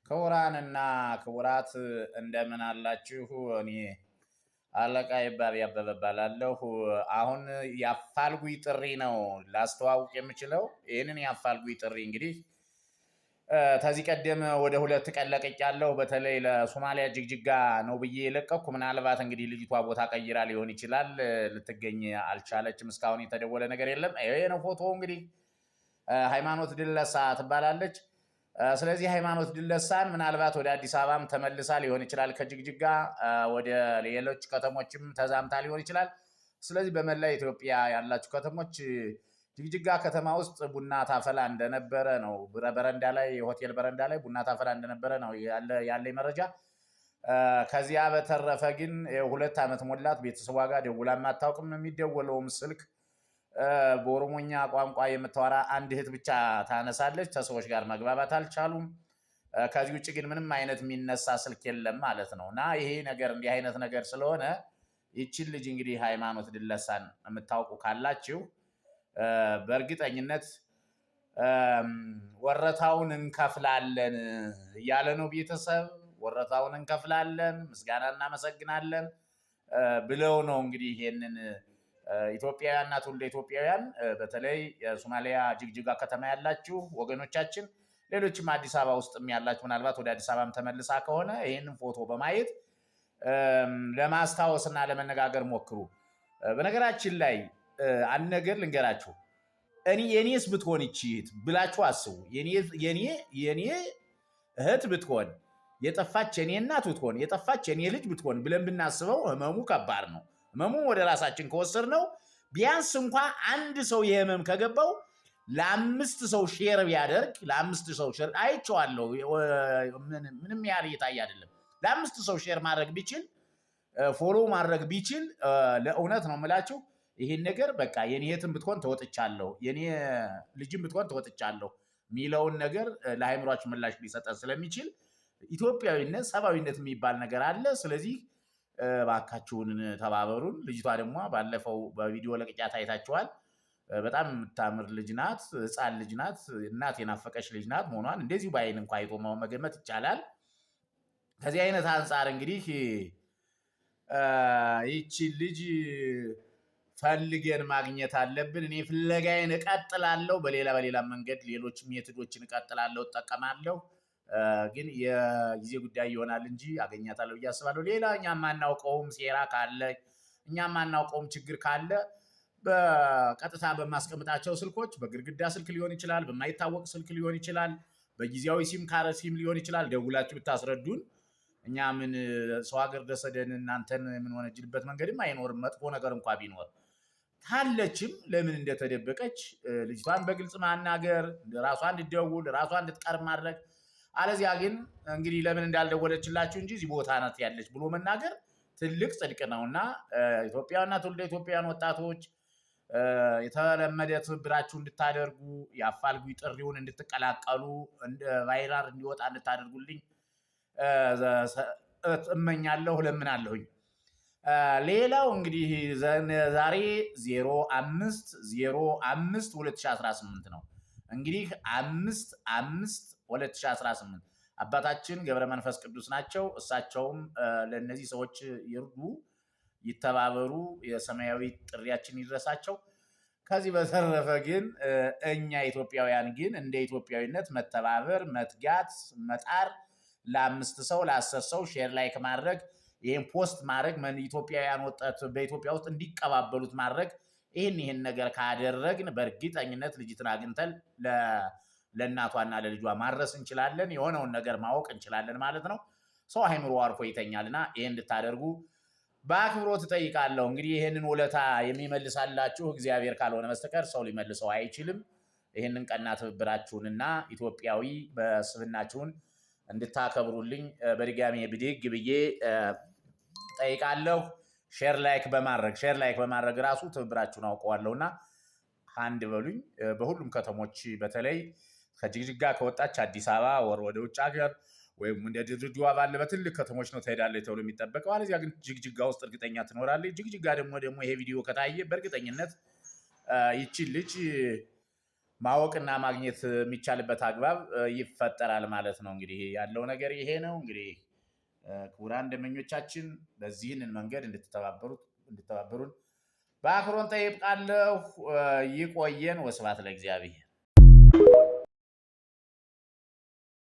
ክቡራንና ክቡራት እንደምን አላችሁ? እኔ አለቃ ይባብ ያበበ እባላለሁ። አሁን የአፋልጉኝ ጥሪ ነው ላስተዋውቅ የምችለው። ይህንን የአፋልጉኝ ጥሪ እንግዲህ ከዚህ ቀደም ወደ 2 ቀን ለቅቄያለሁ። በተለይ ለሶማሊያ ጅግጅጋ ነው ብዬ የለቀኩ። ምናልባት እንግዲህ ልጅቷ ቦታ ቀይራ ሊሆን ይችላል፣ ልትገኝ አልቻለችም። እስካሁን የተደወለ ነገር የለም። ይሄ ነው ፎቶ። እንግዲህ ሃይማኖት ድለሳ ትባላለች። ስለዚህ ሃይማኖት ድለሳን ምናልባት ወደ አዲስ አበባም ተመልሳ ሊሆን ይችላል፣ ከጅግጅጋ ወደ ሌሎች ከተሞችም ተዛምታ ሊሆን ይችላል። ስለዚህ በመላ ኢትዮጵያ ያላችሁ ከተሞች ጅግጅጋ ከተማ ውስጥ ቡና ታፈላ እንደነበረ ነው፣ በረንዳ ላይ የሆቴል በረንዳ ላይ ቡና ታፈላ እንደነበረ ነው ያለኝ መረጃ። ከዚያ በተረፈ ግን 2 ዓመት ሞላት። ቤተሰቧ ጋር ደውላም አታውቅም። የሚደወለውም ስልክ በኦሮሞኛ ቋንቋ የምታወራ አንድ እህት ብቻ ታነሳለች። ከሰዎች ጋር መግባባት አልቻሉም። ከዚህ ውጭ ግን ምንም አይነት የሚነሳ ስልክ የለም ማለት ነው። እና ይሄ ነገር እንዲህ አይነት ነገር ስለሆነ ይችን ልጅ እንግዲህ ሃይማኖት ድለሳን የምታውቁ ካላችሁ በእርግጠኝነት ወረታውን እንከፍላለን እያለ ነው ቤተሰብ። ወረታውን እንከፍላለን፣ ምስጋና እናመሰግናለን ብለው ነው እንግዲህ ይሄንን ኢትዮጵያውያንና ትውልደ ኢትዮጵያውያን በተለይ የሶማሊያ ጅግጅጋ ከተማ ያላችሁ ወገኖቻችን፣ ሌሎችም አዲስ አበባ ውስጥም ያላችሁ ምናልባት ወደ አዲስ አበባም ተመልሳ ከሆነ ይህንን ፎቶ በማየት ለማስታወስና ለመነጋገር ሞክሩ። በነገራችን ላይ አንድ ነገር ልንገራችሁ። የኔስ ብትሆን ይቺ እህት ብላችሁ አስቡ። የኔ እህት ብትሆን፣ የጠፋች የኔ እናት ብትሆን፣ የጠፋች የኔ ልጅ ብትሆን ብለን ብናስበው ህመሙ ከባድ ነው። ህመሙን ወደ ራሳችን ከወሰድነው ቢያንስ እንኳ አንድ ሰው የህመም ከገባው ለ5 ሰው ሼር ቢያደርግ፣ ለ5 ሰው ሼር አይቼዋለሁ፣ ምንም ያህል እየታየ አይደለም። ለ5 ሰው ሼር ማድረግ ቢችል፣ ፎሎ ማድረግ ቢችል፣ ለእውነት ነው የምላችሁ ይሄን ነገር በቃ የኔ እህትም ብትሆን ተወጥቻለሁ፣ የኔ ልጅም ብትሆን ተወጥቻለሁ የሚለውን ነገር ለአእምሯችን ምላሽ ሊሰጠን ስለሚችል ኢትዮጵያዊነት፣ ሰብአዊነት የሚባል ነገር አለ። ስለዚህ እባካችሁን ተባበሩን። ልጅቷ ደግሞ ባለፈው በቪዲዮ ለቅጫት አይታችኋል። በጣም የምታምር ልጅ ናት፣ ህፃን ልጅ ናት፣ እናት የናፈቀች ልጅ ናት መሆኗን እንደዚሁ በአይን እንኳ አይቶ መገመት ይቻላል። ከዚህ አይነት አንጻር እንግዲህ ይቺ ልጅ ፈልገን ማግኘት አለብን። እኔ ፍለጋዬን እቀጥላለሁ፣ በሌላ መንገድ ሌሎች ሜቶዶችን እቀጥላለሁ፣ እጠቀማለሁ። ግን የጊዜ ጉዳይ ይሆናል እንጂ አገኛታለሁ ብዬ አስባለሁ። ሌላ እኛ የማናውቀውም ሴራ ካለ፣ እኛ የማናውቀውም ችግር ካለ በቀጥታ በማስቀምጣቸው ስልኮች፣ በግድግዳ ስልክ ሊሆን ይችላል፣ በማይታወቅ ስልክ ሊሆን ይችላል፣ በጊዜያዊ ሲም ካርድ ሲም ሊሆን ይችላል። ደውላችሁ ብታስረዱን እኛ ምን ሰው ሀገር ደሰደን እናንተን የምንወነጅልበት መንገድም አይኖርም። መጥፎ ነገር እንኳ ቢኖር ካለችም ለምን እንደተደበቀች ልጅቷን በግልጽ ማናገር፣ ራሷ እንድትደውል ራሷ እንድትቀርብ ማድረግ። አለዚያ ግን እንግዲህ ለምን እንዳልደወለችላችሁ እንጂ እዚህ ቦታ ናት ያለች ብሎ መናገር ትልቅ ጽድቅ ነውና ኢትዮጵያውያንና ትውልደ ኢትዮጵያውያን ወጣቶች የተለመደ ትብብራችሁ እንድታደርጉ፣ የአፋልጉኝ ጥሪውን እንድትቀላቀሉ፣ ቫይራል እንዲወጣ እንድታደርጉልኝ እመኛለሁ፣ ለምናለሁኝ። ሌላው እንግዲህ ዛሬ 05/05/2018 ነው። እንግዲህ 5/5/2018 አባታችን ገብረ መንፈስ ቅዱስ ናቸው። እሳቸውም ለእነዚህ ሰዎች ይርዱ፣ ይተባበሩ፣ የሰማያዊ ጥሪያችን ይድረሳቸው። ከዚህ በተረፈ ግን እኛ ኢትዮጵያውያን ግን እንደ ኢትዮጵያዊነት መተባበር፣ መትጋት፣ መጣር፣ ለ5 ሰው ለ10 ሰው ሼር ላይክ ማድረግ፣ ይህን ፖስት ማድረግ፣ ኢትዮጵያውያን ወጣት በኢትዮጵያ ውስጥ እንዲቀባበሉት ማድረግ፣ ይህን ነገር ካደረግን በእርግጠኝነት ልጅትን አግኝተን ለእናቷና ለልጇ ማድረስ እንችላለን። የሆነውን ነገር ማወቅ እንችላለን ማለት ነው። ሰው አይምሮ አርፎ ይተኛልና ይህን እንድታደርጉ በአክብሮት እጠይቃለሁ። እንግዲህ ይህንን ውለታ የሚመልሳላችሁ እግዚአብሔር ካልሆነ በስተቀር ሰው ሊመልሰው አይችልም። ይህንን ቀና ትብብራችሁንና ኢትዮጵያዊ በስብናችሁን እንድታከብሩልኝ በድጋሚ ብድግ ብዬ ጠይቃለሁ። ሼር ላይክ በማድረግ ራሱ ትብብራችሁን አውቀዋለሁና አንድ በሉኝ። በሁሉም ከተሞች በተለይ ከጅግጅጋ ከወጣች አዲስ አበባ ወደ ውጭ ሀገር ወይም እንደ ድሬዳዋ ባለ በትልቅ ከተሞች ነው ትሄዳለች ተብሎ የሚጠበቀው። አለዚያ ግን ጅግጅጋ ውስጥ እርግጠኛ ትኖራለች። ጅግጅጋ ደግሞ ይሄ ቪዲዮ ከታየ በእርግጠኝነት ይቺ ልጅ ማወቅና ማግኘት የሚቻልበት አግባብ ይፈጠራል ማለት ነው። እንግዲህ ያለው ነገር ይሄ ነው። እንግዲህ ክቡራን ደንበኞቻችን በዚህንን መንገድ እንድትተባበሩን በአክብሮት ጠይቃለሁ። ይቆየን። ወስብሐት ለእግዚአብሔር።